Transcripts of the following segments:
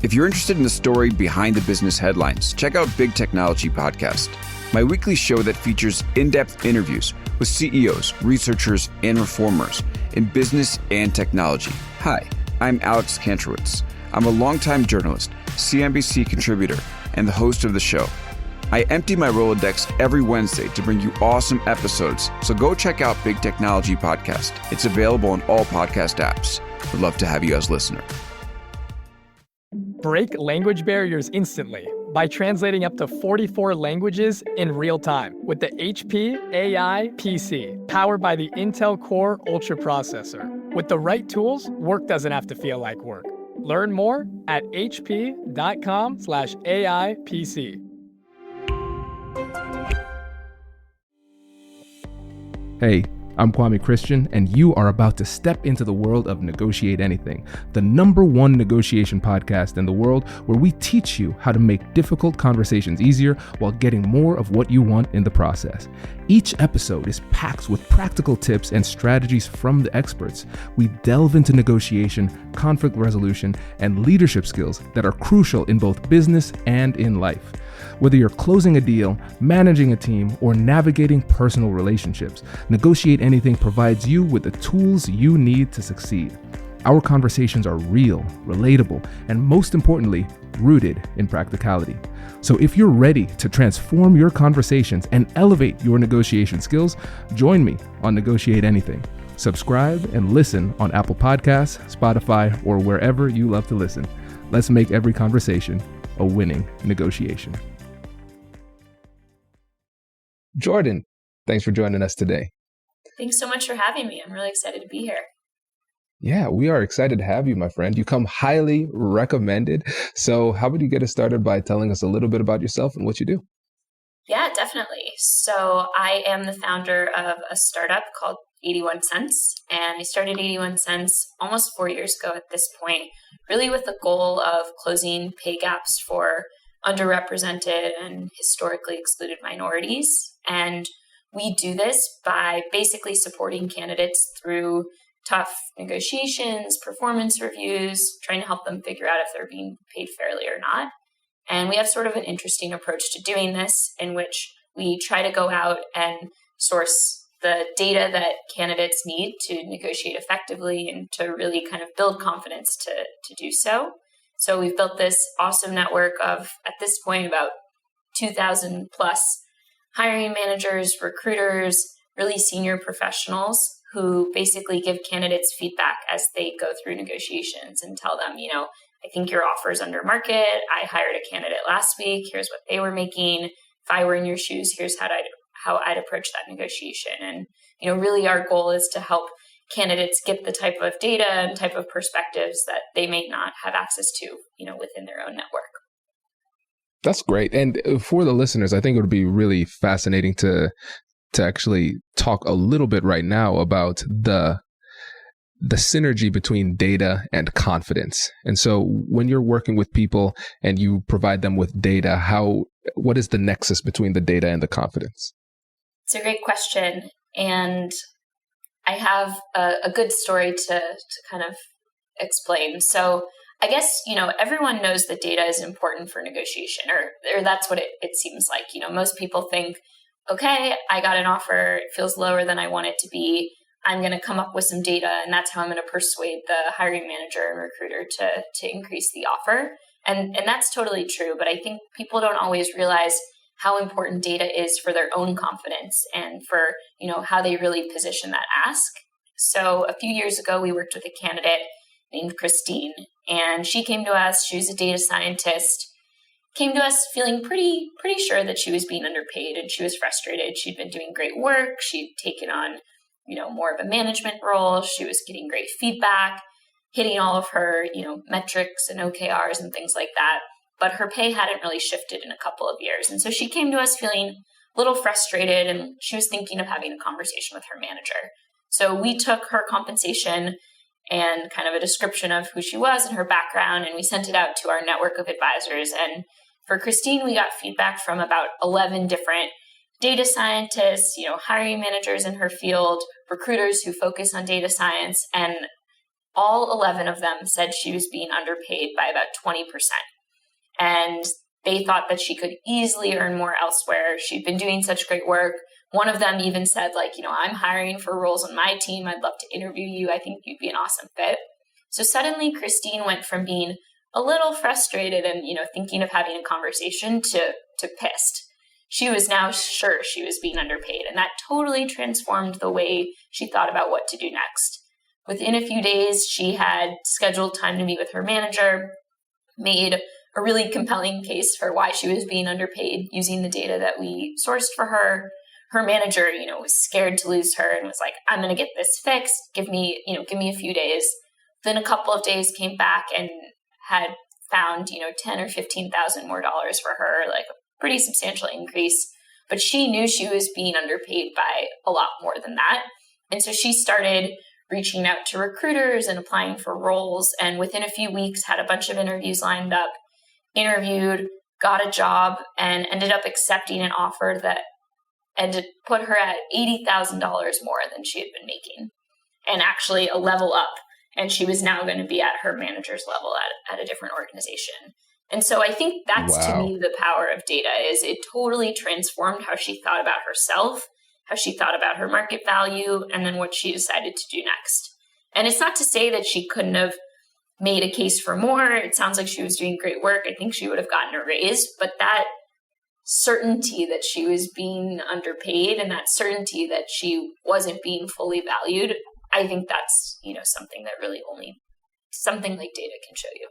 If you're interested in the story behind the business headlines, check out Big Technology Podcast, my weekly show that features in-depth interviews with CEOs, researchers, and reformers in business and technology. Hi, I'm Alex Kantrowitz. I'm a longtime journalist, CNBC contributor, and the host of the show. I empty my Rolodex every Wednesday to bring you awesome episodes, so go check out Big Technology Podcast. It's available on all podcast apps. Would love to have you as a listener. Break language barriers instantly by translating up to 44 languages in real time with the HP AI PC, powered by the Intel Core Ultra processor. With the right tools, work doesn't have to feel like work. Learn more at hp.com/AI PC. Hey, I'm Kwame Christian, and you are about to step into the world of Negotiate Anything, the #1 negotiation podcast in the world where we teach you how to make difficult conversations easier while getting more of what you want in the process. Each episode is packed with practical tips and strategies from the experts. We delve into negotiation, conflict resolution, and leadership skills that are crucial in both business and in life. Whether you're closing a deal, managing a team, or navigating personal relationships, Negotiate Anything provides you with the tools you need to succeed. Our conversations are real, relatable, and most importantly, rooted in practicality. So if you're ready to transform your conversations and elevate your negotiation skills, join me on Negotiate Anything. Subscribe and listen on Apple Podcasts, Spotify, or wherever you love to listen. Let's make every conversation a winning negotiation. Jordan, thanks for joining us today. Thanks so much for having me. I'm really excited to be here. Yeah, we are excited to have you, my friend. You come highly recommended. So how about you get us started by telling us a little bit about yourself and what you do? Yeah, definitely. So I am the founder of a startup called 81 Cents, and I started 81 Cents almost 4 years ago at this point, really with the goal of closing pay gaps for underrepresented and historically excluded minorities. And we do this by basically supporting candidates through tough negotiations, performance reviews, trying to help them figure out if they're being paid fairly or not. And we have sort of an interesting approach to doing this in which we try to go out and source the data that candidates need to negotiate effectively and to really kind of build confidence to do so. So we've built this awesome network of, at this point, about 2,000 plus hiring managers, recruiters, really senior professionals who basically give candidates feedback as they go through negotiations and tell them, I think your offer is under market. I hired a candidate last week. Here's what they were making. If I were in your shoes, here's how I'd approach that negotiation. And, really our goal is to help candidates get the type of data and type of perspectives that they may not have access to, within their own network. That's great. And for the listeners, I think it would be really fascinating to actually talk a little bit right now about the synergy between data and confidence. And so when you're working with people and you provide them with data, what is the nexus between the data and the confidence? It's a great question. And I have a good story to kind of explain. So I guess, everyone knows that data is important for negotiation, or that's what it seems like. Most people think, okay, I got an offer, it feels lower than I want it to be. I'm going to come up with some data, and that's how I'm going to persuade the hiring manager and recruiter to increase the offer. And that's totally true. But I think people don't always realize how important data is for their own confidence and for, how they really position that ask. So a few years ago, we worked with a candidate named Christine, and she came to us. She was a data scientist, came to us feeling pretty sure that she was being underpaid, and she was frustrated. She'd been doing great work. She'd taken on, more of a management role. She was getting great feedback, hitting all of her, metrics and OKRs and things like that. But her pay hadn't really shifted in a couple of years. And so she came to us feeling a little frustrated, and she was thinking of having a conversation with her manager. So we took her compensation and kind of a description of who she was and her background, and we sent it out to our network of advisors. And for Christine, we got feedback from about 11 different data scientists, hiring managers in her field, recruiters who focus on data science, and all 11 of them said she was being underpaid by about 20%. And they thought that she could easily earn more elsewhere. She'd been doing such great work. One of them even said, like, I'm hiring for roles on my team. I'd love to interview you. I think you'd be an awesome fit. So suddenly Christine went from being a little frustrated and, thinking of having a conversation to pissed. She was now sure she was being underpaid, and that totally transformed the way she thought about what to do next. Within a few days, she had scheduled time to meet with her manager, made a really compelling case for why she was being underpaid using the data that we sourced for her. Her manager, was scared to lose her and was like, I'm going to get this fixed. Give me a few days. Then a couple of days came back and had found, 10 or 15,000 more dollars for her, like a pretty substantial increase. But she knew she was being underpaid by a lot more than that. And so she started reaching out to recruiters and applying for roles. And within a few weeks, had a bunch of interviews lined up, interviewed, got a job, and ended up accepting an offer that put her at $80,000 more than she had been making, and actually a level up. And she was now going to be at her manager's level at a different organization. And so I think that's to me the power of data, is it totally transformed how she thought about herself, how she thought about her market value, and then what she decided to do next. And it's not to say that she couldn't have made a case for more. It sounds like she was doing great work. I think she would have gotten a raise, but that certainty that she was being underpaid and that certainty that she wasn't being fully valued, I think that's, something that really only something like data can show you.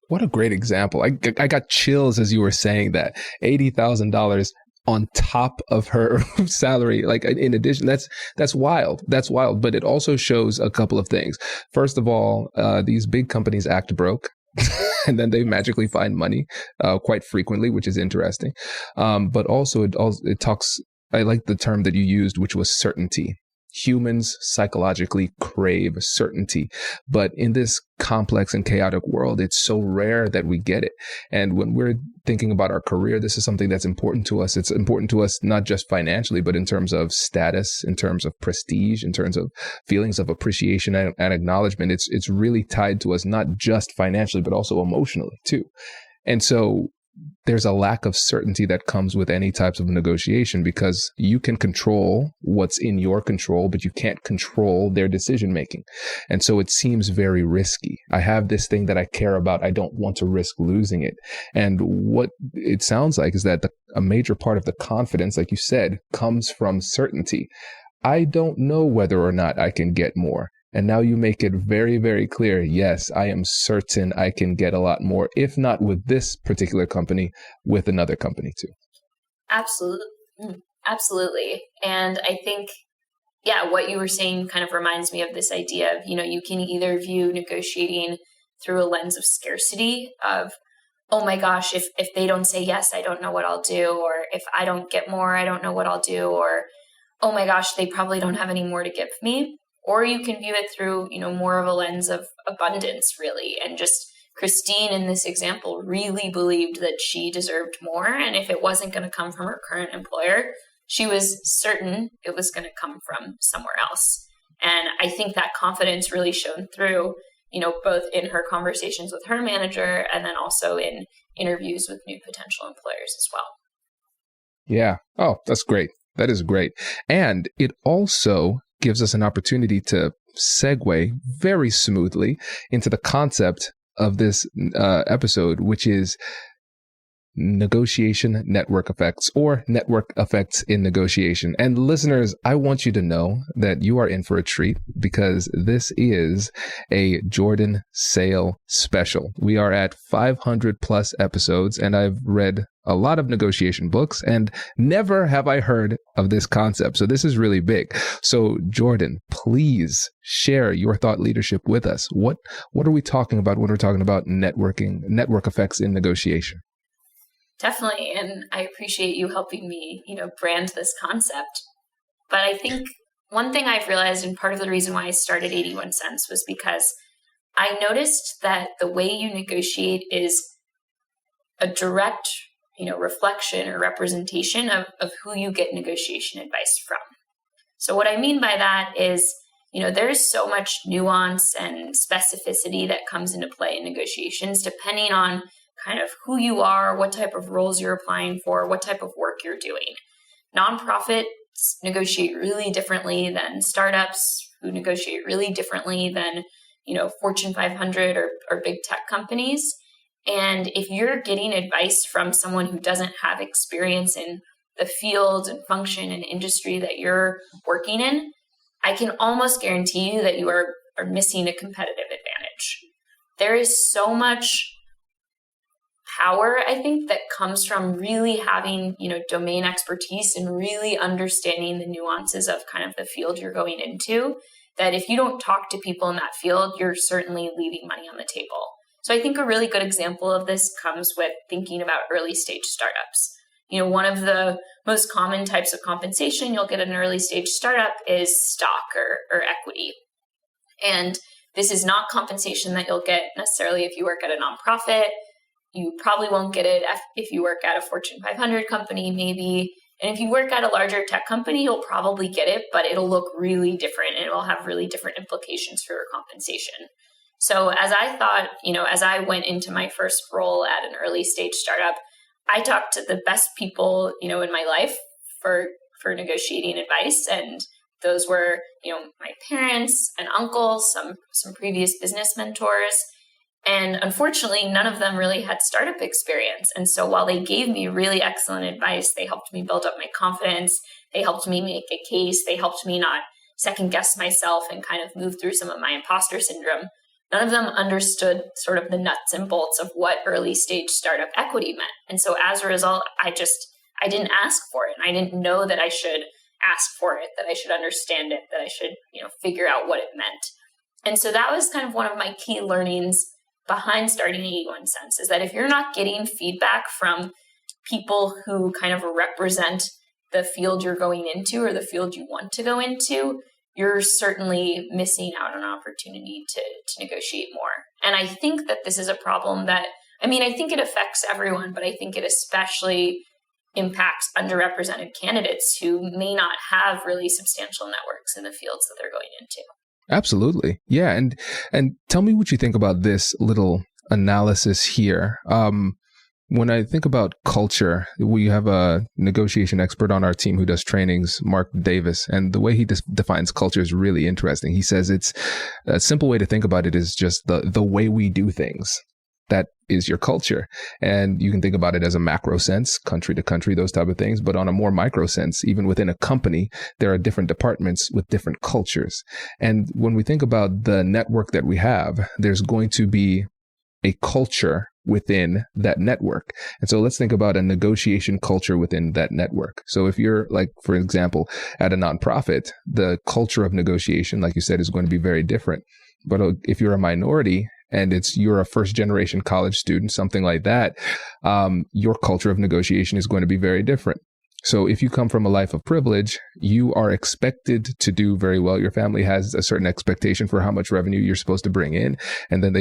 What a great example. I got chills as you were saying that. $80,000 on top of her salary, like in addition, that's wild. That's wild. But it also shows a couple of things. First of all, these big companies act broke. And then they magically find money quite frequently, which is interesting. But also it talks, I like the term that you used, which was certainty. Humans psychologically crave certainty, but in this complex and chaotic world, it's so rare that we get it. And when we're thinking about our career, this is something that's important to us. It's important to us not just financially, but in terms of status, in terms of prestige, in terms of feelings of appreciation and acknowledgement. It's really tied to us, not just financially, but also emotionally too. And so there's a lack of certainty that comes with any types of negotiation, because you can control what's in your control, but you can't control their decision making. And so it seems very risky. I have this thing that I care about. I don't want to risk losing it. And what it sounds like is that a major part of the confidence, like you said, comes from certainty. I don't know whether or not I can get more. And now you make it very, very clear. Yes, I am certain I can get a lot more, if not with this particular company, with another company too. Absolutely. Absolutely. And I think, what you were saying kind of reminds me of this idea of, you can either view negotiating through a lens of scarcity of, oh my gosh, if they don't say yes, I don't know what I'll do. Or if I don't get more, I don't know what I'll do. Or, oh my gosh, they probably don't have any more to give me. Or you can view it through, more of a lens of abundance, really. And just Christine, in this example, really believed that she deserved more. And if it wasn't going to come from her current employer, she was certain it was going to come from somewhere else. And I think that confidence really shone through, both in her conversations with her manager and then also in interviews with new potential employers as well. Yeah. Oh, that's great. That is great. And it also gives us an opportunity to segue very smoothly into the concept of this episode, which is negotiation network effects, or network effects in negotiation. And listeners, I want you to know that you are in for a treat, because this is a Jordan Sale special. We are at 500 plus episodes, and I've read a lot of negotiation books, and never have I heard of this concept. So this is really big. So Jordan, please share your thought leadership with us. What are we talking about when we're talking about networking, network effects in negotiation? Definitely. And I appreciate you helping me, brand this concept. But I think one thing I've realized, and part of the reason why I started 81 Cents, was because I noticed that the way you negotiate is a direct, reflection or representation of who you get negotiation advice from. So what I mean by that is, there's so much nuance and specificity that comes into play in negotiations, depending on kind of who you are, what type of roles you're applying for, what type of work you're doing. Nonprofits negotiate really differently than startups, who negotiate really differently than, Fortune 500 or big tech companies. And if you're getting advice from someone who doesn't have experience in the field and function and industry that you're working in, I can almost guarantee you that you are missing a competitive advantage. There is so much power, I think, that comes from really having, domain expertise and really understanding the nuances of kind of the field you're going into, that if you don't talk to people in that field, you're certainly leaving money on the table. So I think a really good example of this comes with thinking about early stage startups. One of the most common types of compensation you'll get in an early stage startup is stock or equity. And this is not compensation that you'll get necessarily if you work at a nonprofit. You probably won't get it if you work at a Fortune 500 company, maybe. And if you work at a larger tech company, you'll probably get it, but it'll look really different and it will have really different implications for your compensation. So as I thought, as I went into my first role at an early stage startup, I talked to the best people, in my life for negotiating advice. And those were, my parents, an uncle, some previous business mentors. And unfortunately, none of them really had startup experience. And so while they gave me really excellent advice, they helped me build up my confidence. They helped me make a case. They helped me not second guess myself and kind of move through some of my imposter syndrome. None of them understood sort of the nuts and bolts of what early stage startup equity meant. And so as a result, I didn't ask for it. And I didn't know that I should ask for it, that I should understand it, that I should, figure out what it meant. And so that was kind of one of my key learnings behind starting 81 Cents, is that if you're not getting feedback from people who kind of represent the field you're going into or the field you want to go into, you're certainly missing out on an opportunity to negotiate more. And I think that this is a problem that, I think it affects everyone, but I think it especially impacts underrepresented candidates who may not have really substantial networks in the fields that they're going into. Absolutely. Yeah. And tell me what you think about this little analysis here. When I think about culture, we have a negotiation expert on our team who does trainings, Mark Davis, and the way he defines culture is really interesting. He says it's a simple way to think about it is just the way we do things. That is your culture. And you can think about it as a macro sense, country to country, those type of things. But on a more micro sense, even within a company, there are different departments with different cultures. And when we think about the network that we have, there's going to be a culture within that network. And so let's think about a negotiation culture within that network. So if you're like, for example, at a nonprofit, the culture of negotiation, like you said, is going to be very different. But if you're a minority and you're a first generation college student, something like that, your culture of negotiation is going to be very different. So if you come from a life of privilege, you are expected to do very well. Your family has a certain expectation for how much revenue you're supposed to bring in. And then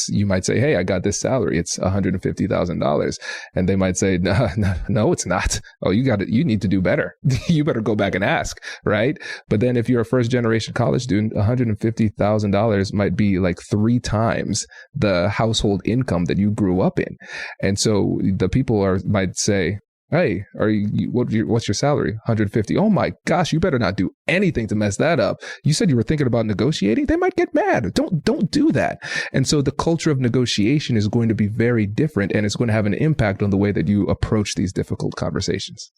you might say, hey, I got this salary. It's $150,000. And they might say, no, it's not. Oh, you need to do better. You better go back and ask, right? But then if you're a first generation college student, $150,000 might be like 3 times the household income that you grew up in. And so the people might say, hey, what's your salary? 150. Oh my gosh, you better not do anything to mess that up. You said you were thinking about negotiating. They might get mad. Don't do that. And so the culture of negotiation is going to be very different, and it's going to have an impact on the way that you approach these difficult conversations.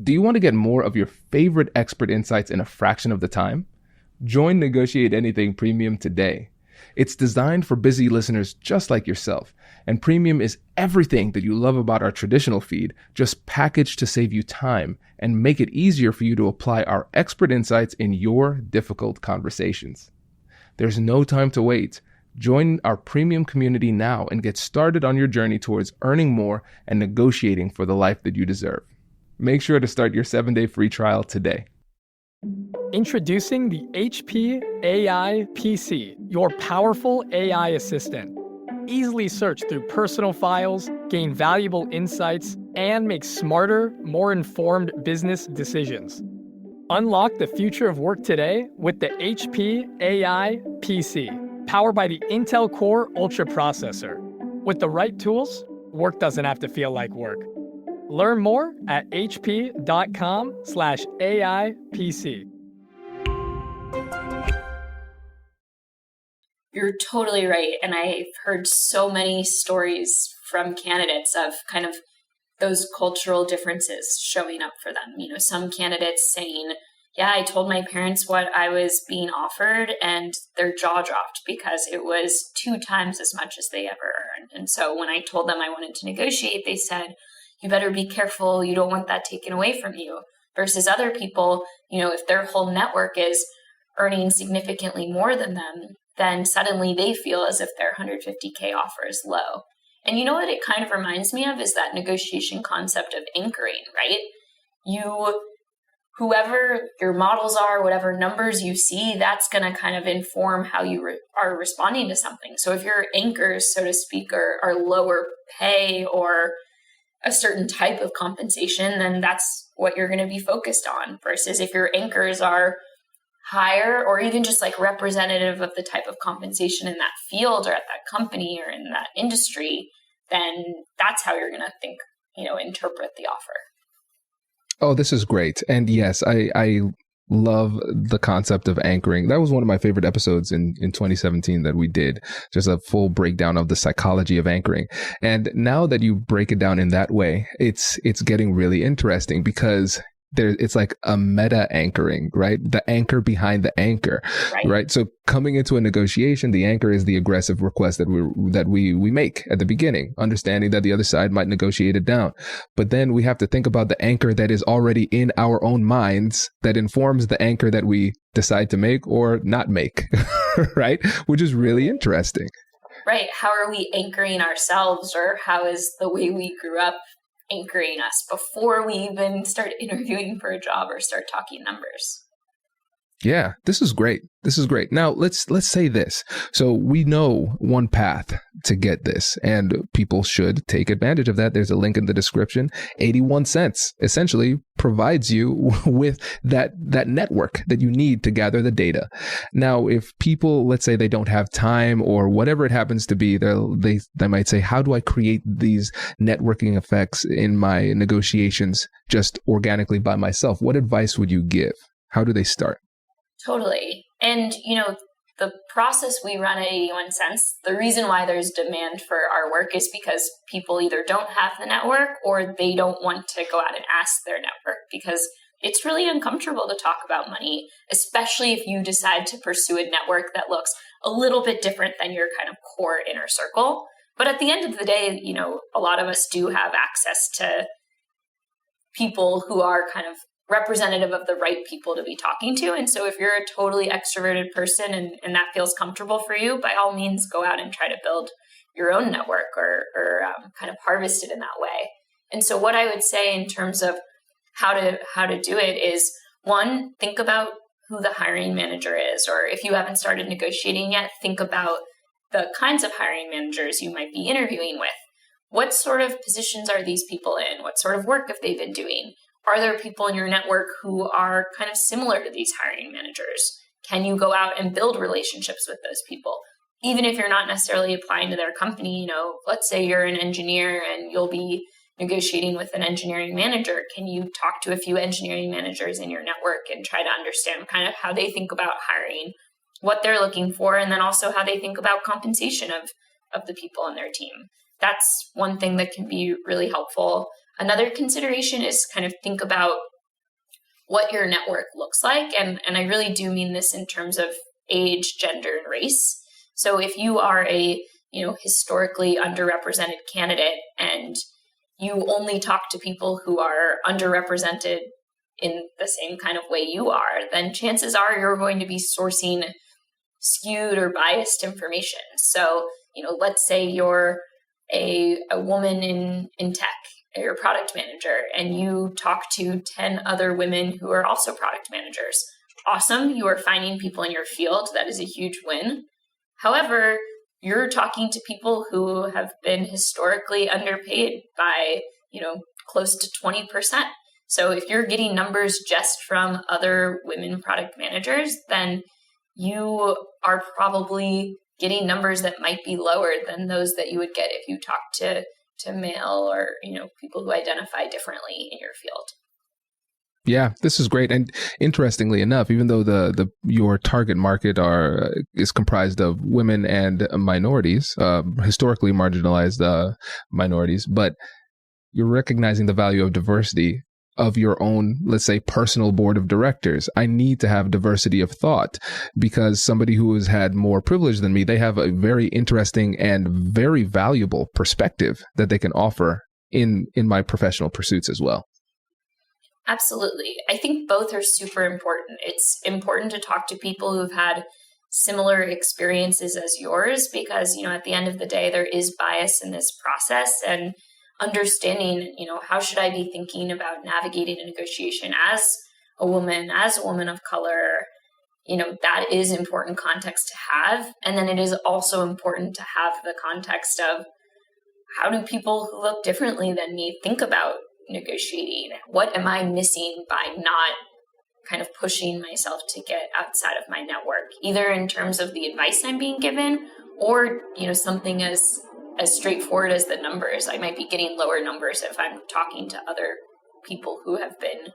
Do you want to get more of your favorite expert insights in a fraction of the time? Join Negotiate Anything Premium today. It's designed for busy listeners just like yourself. And Premium is everything that you love about our traditional feed, just packaged to save you time and make it easier for you to apply our expert insights in your difficult conversations. There's no time to wait. Join our Premium community now and get started on your journey towards earning more and negotiating for the life that you deserve. Make sure to start your 7-day free trial today. Introducing the HP AI PC, your powerful AI assistant. Easily search through personal files, gain valuable insights, and make smarter, more informed business decisions. Unlock the future of work today with the HP AI PC, powered by the Intel Core Ultra processor. With the right tools, work doesn't have to feel like work. Learn more at hp.com/AIPC. You're totally right. And I've heard so many stories from candidates of kind of those cultural differences showing up for them. You know, some candidates saying, yeah, I told my parents what I was being offered and their jaw dropped because it was 2 times as much as they ever earned. And so when I told them I wanted to negotiate, they said, you better be careful. You don't want that taken away from you. Versus other people, you know, if their whole network is earning significantly more than them, then suddenly they feel as if their 150K offer is low. And you know what it kind of reminds me of is that negotiation concept of anchoring, right? Whoever your models are, whatever numbers you see, that's going to kind of inform how you are responding to something. So if your anchors, so to speak, are lower pay or a certain type of compensation, then that's what you're going to be focused on. Versus if your anchors are higher or even just like representative of the type of compensation in that field or at that company or in that industry, then that's how you're going to think, you know, interpret the offer. Oh, this is great. And yes, I love the concept of anchoring. That was one of my favorite episodes in 2017 that we did, just a full breakdown of the psychology of anchoring. And now that you break it down in that way, it's getting really interesting because it's like a meta anchoring, right? The anchor behind the anchor, right? So coming into a negotiation, the anchor is the aggressive request that we make at the beginning, understanding that the other side might negotiate it down. But then we have to think about the anchor that is already in our own minds that informs the anchor that we decide to make or not make, right? Which is really interesting. Right. How are we anchoring ourselves, or how is the way we grew up anchoring us before we even start interviewing for a job or start talking numbers? Yeah, this is great. This is great. Now, let's say this. So we know one path to get this, and people should take advantage of that. There's a link in the description. 81 cents essentially provides you with that network that you need to gather the data. Now, if people, let's say they don't have time or whatever it happens to be, they might say, how do I create these networking effects in my negotiations just organically by myself? What advice would you give? How do they start? Totally. And, you know, the process we run at 81 cents, the reason why there's demand for our work is because people either don't have the network or they don't want to go out and ask their network, because it's really uncomfortable to talk about money, especially if you decide to pursue a network that looks a little bit different than your kind of core inner circle. But at the end of the day, you know, a lot of us do have access to people who are kind of representative of the right people to be talking to. And so if you're a totally extroverted person and that feels comfortable for you, by all means, go out and try to build your own network or kind of harvest it in that way. And so what I would say in terms of how to do it is, one, think about who the hiring manager is, or if you haven't started negotiating yet, think about the kinds of hiring managers you might be interviewing with. What sort of positions are these people in? What sort of work have they been doing? Are there people in your network who are kind of similar to these hiring managers? Can you go out and build relationships with those people? Even if you're not necessarily applying to their company, you know, let's say you're an engineer and you'll be negotiating with an engineering manager. Can you talk to a few engineering managers in your network and try to understand kind of how they think about hiring, what they're looking for, and then also how they think about compensation of the people on their team? That's one thing that can be really helpful. Another consideration is kind of think about what your network looks like. And I really do mean this in terms of age, gender, and race. So if you are a, you know, historically underrepresented candidate and you only talk to people who are underrepresented in the same kind of way you are, then chances are you're going to be sourcing skewed or biased information. So, you know, let's say you're a woman in tech, you're a product manager, and you talk to 10 other women who are also product managers. Awesome. You are finding people in your field. That is a huge win. However, you're talking to people who have been historically underpaid by, you know, close to 20%. So if you're getting numbers just from other women product managers, then you are probably getting numbers that might be lower than those that you would get if you talk to male or, people who identify differently in your field. Yeah, this is great. And interestingly enough, even though your target market is comprised of women and minorities, historically marginalized minorities, but you're recognizing the value of diversity of your own, let's say, personal board of directors. I need to have diversity of thought because somebody who has had more privilege than me, they have a very interesting and very valuable perspective that they can offer in my professional pursuits as well. Absolutely. I think both are super important. It's important to talk to people who've had similar experiences as yours because, at the end of the day, there is bias in this process, and understanding, how should I be thinking about navigating a negotiation as a woman of color, that is important context to have. And then it is also important to have the context of how do people who look differently than me think about negotiating? What am I missing by not kind of pushing myself to get outside of my network, either in terms of the advice I'm being given or, something as straightforward as the numbers. I might be getting lower numbers if I'm talking to other people who have been,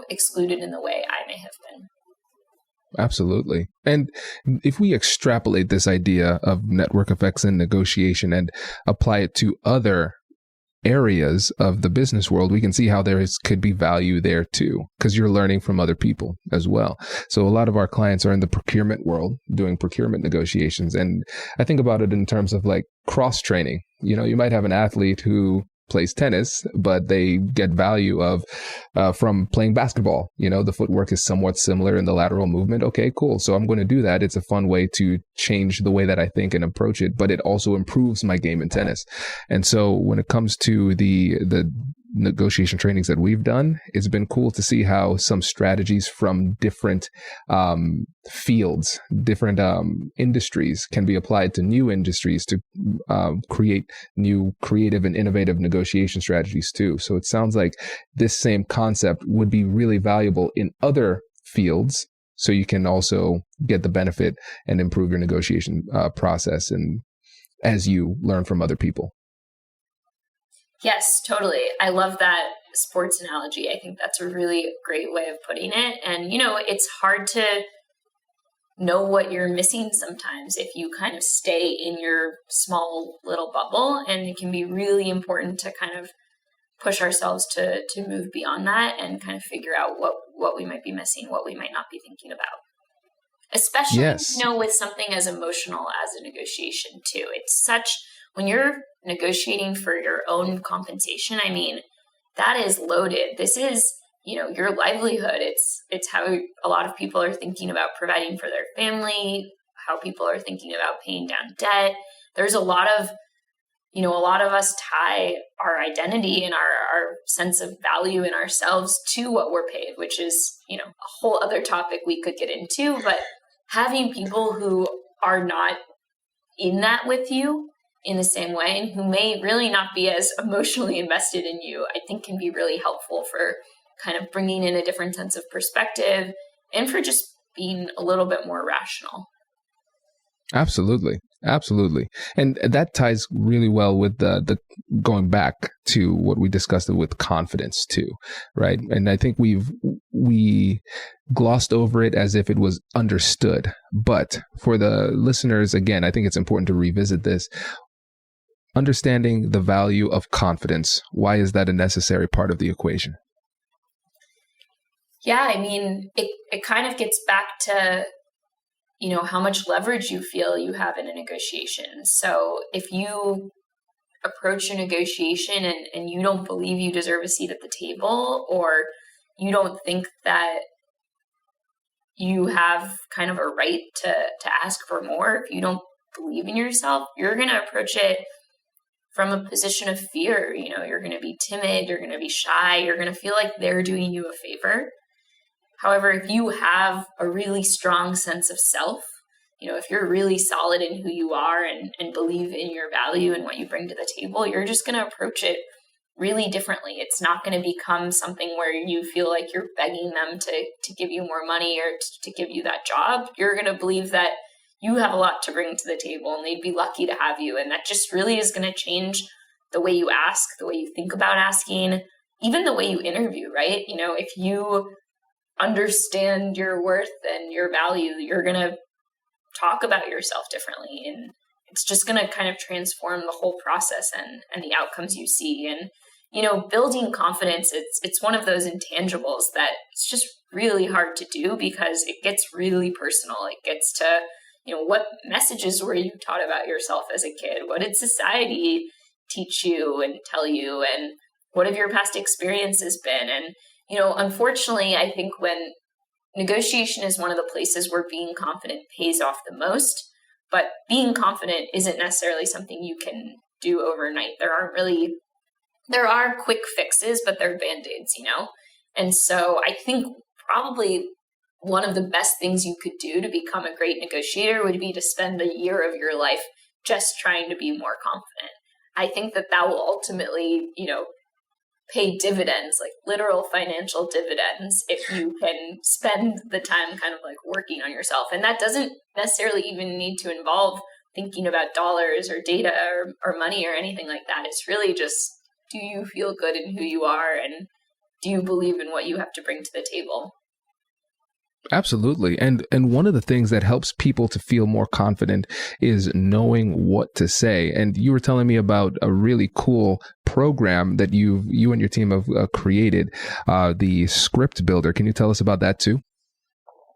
excluded in the way I may have been. Absolutely. And if we extrapolate this idea of network effects in negotiation and apply it to other areas of the business world, we can see how could be value there too, because you're learning from other people as well. So a lot of our clients are in the procurement world doing procurement negotiations. And I think about it in terms of like cross training. You might have an athlete who plays tennis, but they get value from playing basketball. The footwork is somewhat similar in the lateral movement. Okay, cool. So I'm going to do that. It's a fun way to change the way that I think and approach it, but it also improves my game in tennis. And so when it comes to the negotiation trainings that we've done, it's been cool to see how some strategies from different fields, different industries can be applied to new industries to create new creative and innovative negotiation strategies too. So it sounds like this same concept would be really valuable in other fields, so you can also get the benefit and improve your negotiation process and as you learn from other people. Yes, totally. I love that sports analogy. I think that's a really great way of putting it. And, it's hard to know what you're missing sometimes if you kind of stay in your small little bubble. And it can be really important to kind of push ourselves to move beyond that and kind of figure out what we might be missing, what we might not be thinking about. Especially, yes. With something as emotional as a negotiation too. It's such, when you're negotiating for your own compensation, that is loaded. This is, your livelihood. It's how a lot of people are thinking about providing for their family, how people are thinking about paying down debt. There's a lot of us tie our identity and our sense of value in ourselves to what we're paid, which is, a whole other topic we could get into. But having people who are not in that with you in the same way and who may really not be as emotionally invested in you, I think can be really helpful for kind of bringing in a different sense of perspective and for just being a little bit more rational. Absolutely. Absolutely. And that ties really well with the going back to what we discussed with confidence too, right? And I think we glossed over it as if it was understood. But for the listeners, again, I think it's important to revisit this. Understanding the value of confidence. Why is that a necessary part of the equation? Yeah, it kind of gets back to how much leverage you feel you have in a negotiation. So if you approach a negotiation and you don't believe you deserve a seat at the table, or you don't think that you have kind of a right to ask for more, if you don't believe in yourself, you're going to approach it from a position of fear. You're going to be timid, you're going to be shy, you're going to feel like they're doing you a favor. However, if you have a really strong sense of self, if you're really solid in who you are and believe in your value and what you bring to the table, you're just going to approach it really differently. It's not going to become something where you feel like you're begging them to give you more money or to give you that job. You're going to believe that you have a lot to bring to the table and they'd be lucky to have you. And that just really is going to change the way you ask, the way you think about asking, even the way you interview, right? If you understand your worth and your value, you're going to talk about yourself differently. And it's just going to kind of transform the whole process and the outcomes you see. And, building confidence, it's one of those intangibles that it's just really hard to do because it gets really personal. It gets to, what messages were you taught about yourself as a kid? What did society teach you and tell you? And what have your past experiences been? And, unfortunately, I think when negotiation is one of the places where being confident pays off the most, but being confident isn't necessarily something you can do overnight. There are quick fixes, but they're Band-Aids, And so I think probably one of the best things you could do to become a great negotiator would be to spend a year of your life just trying to be more confident. I think that will ultimately, pay dividends, like literal financial dividends, if you can spend the time kind of like working on yourself. And that doesn't necessarily even need to involve thinking about dollars or data or money or anything like that. It's really just, do you feel good in who you are? And do you believe in what you have to bring to the table? Absolutely. And one of the things that helps people to feel more confident is knowing what to say. And you were telling me about a really cool program that you and your team have created, the Script Builder. Can you tell us about that too?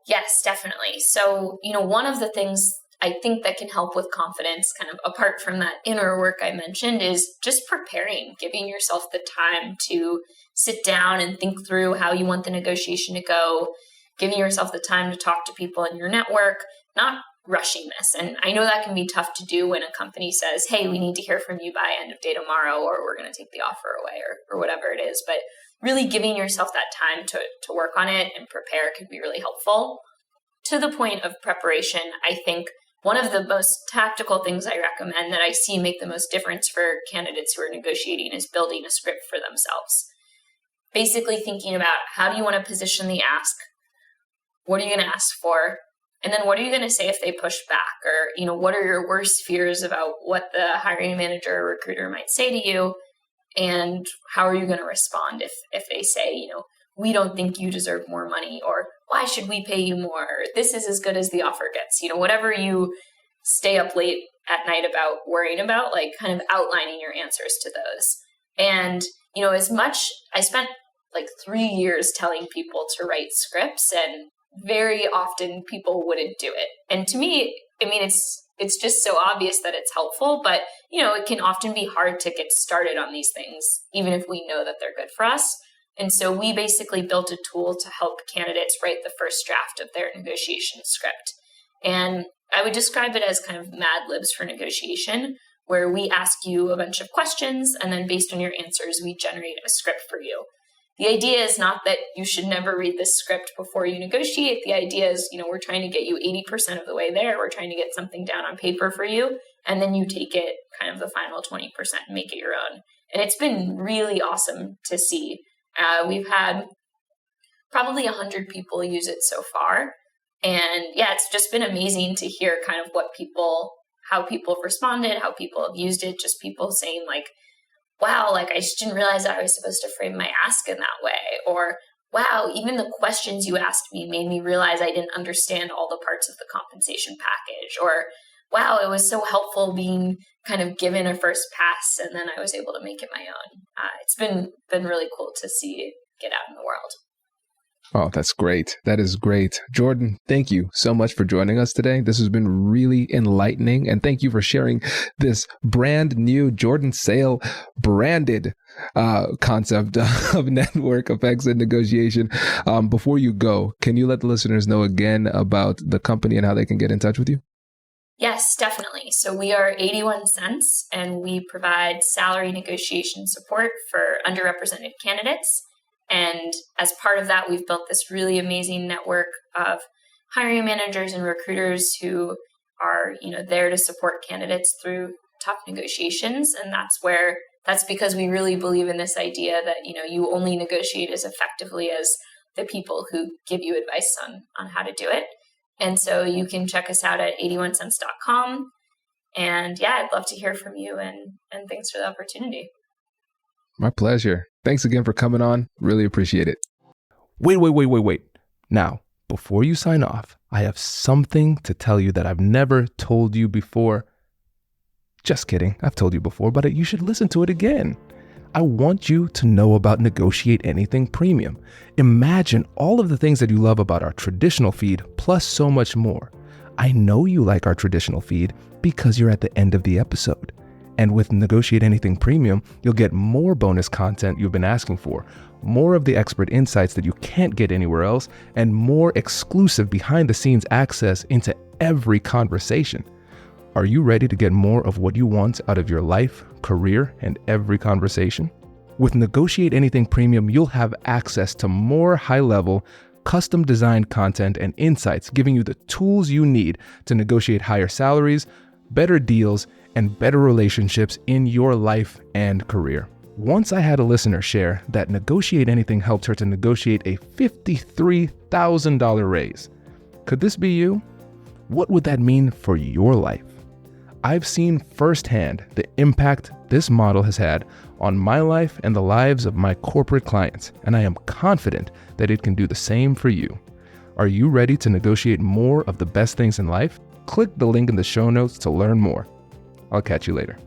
Yes, definitely. So, one of the things I think that can help with confidence, kind of apart from that inner work I mentioned, is just preparing, giving yourself the time to sit down and think through how you want the negotiation to go, giving yourself the time to talk to people in your network, not rushing this. And I know that can be tough to do when a company says, hey, we need to hear from you by end of day tomorrow, or we're going to take the offer away, or whatever it is. But really giving yourself that time to work on it and prepare can be really helpful. To the point of preparation, I think one of the most tactical things I recommend that I see make the most difference for candidates who are negotiating is building a script for themselves. Basically thinking about, how do you want to position the ask? What are you going to ask for? And then what are you going to say if they push back? Or, what are your worst fears about what the hiring manager or recruiter might say to you? And how are you going to respond if they say, we don't think you deserve more money, or why should we pay you more? Or, this is as good as the offer gets. Whatever you stay up late at night about worrying about, like kind of outlining your answers to those. And, as much, I spent like 3 years telling people to write scripts, and very often people wouldn't do it. And to me, it's just so obvious that it's helpful, but it can often be hard to get started on these things, even if we know that they're good for us. And so we basically built a tool to help candidates write the first draft of their negotiation script. And I would describe it as kind of Mad Libs for negotiation, where we ask you a bunch of questions, and then based on your answers, we generate a script for you. The idea is not that you should never read this script before you negotiate. The idea is, we're trying to get you 80% of the way there. We're trying to get something down on paper for you. And then you take it kind of the final 20% and make it your own. And it's been really awesome to see. We've had probably 100 people use it so far. And yeah, it's just been amazing to hear kind of how people have responded, how people have used it, just people saying like, wow, like I just didn't realize I was supposed to frame my ask in that way. Or, wow, even the questions you asked me made me realize I didn't understand all the parts of the compensation package. Or, wow, it was so helpful being kind of given a first pass and then I was able to make it my own. It's been really cool to see it get out in the world. Oh, that's great. That is great. Jordan, thank you so much for joining us today. This has been really enlightening. And thank you for sharing this brand new Jordan Sale branded concept of network effects and negotiation. Before you go, can you let the listeners know again about the company and how they can get in touch with you? Yes, definitely. So we are 81 Cents and we provide salary negotiation support for underrepresented candidates. And as part of that, we've built this really amazing network of hiring managers and recruiters who are, there to support candidates through tough negotiations. And that's where that's because we really believe in this idea that, you only negotiate as effectively as the people who give you advice on how to do it. And so you can check us out at 81cents.com. And yeah, I'd love to hear from you, and thanks for the opportunity. My pleasure. Thanks again for coming on. Really appreciate it. Wait. Now, before you sign off, I have something to tell you that I've never told you before. Just kidding. I've told you before, but you should listen to it again. I want you to know about Negotiate Anything Premium. Imagine all of the things that you love about our traditional feed, plus so much more. I know you like our traditional feed because you're at the end of the episode. And with Negotiate Anything Premium, you'll get more bonus content you've been asking for, more of the expert insights that you can't get anywhere else, and more exclusive behind-the-scenes access into every conversation. Are you ready to get more of what you want out of your life, career, and every conversation? With Negotiate Anything Premium, you'll have access to more high-level, custom-designed content and insights, giving you the tools you need to negotiate higher salaries, better deals, and better relationships in your life and career. Once I had a listener share that Negotiate Anything helped her to negotiate a $53,000 raise. Could this be you? What would that mean for your life? I've seen firsthand the impact this model has had on my life and the lives of my corporate clients, and I am confident that it can do the same for you. Are you ready to negotiate more of the best things in life? Click the link in the show notes to learn more. I'll catch you later.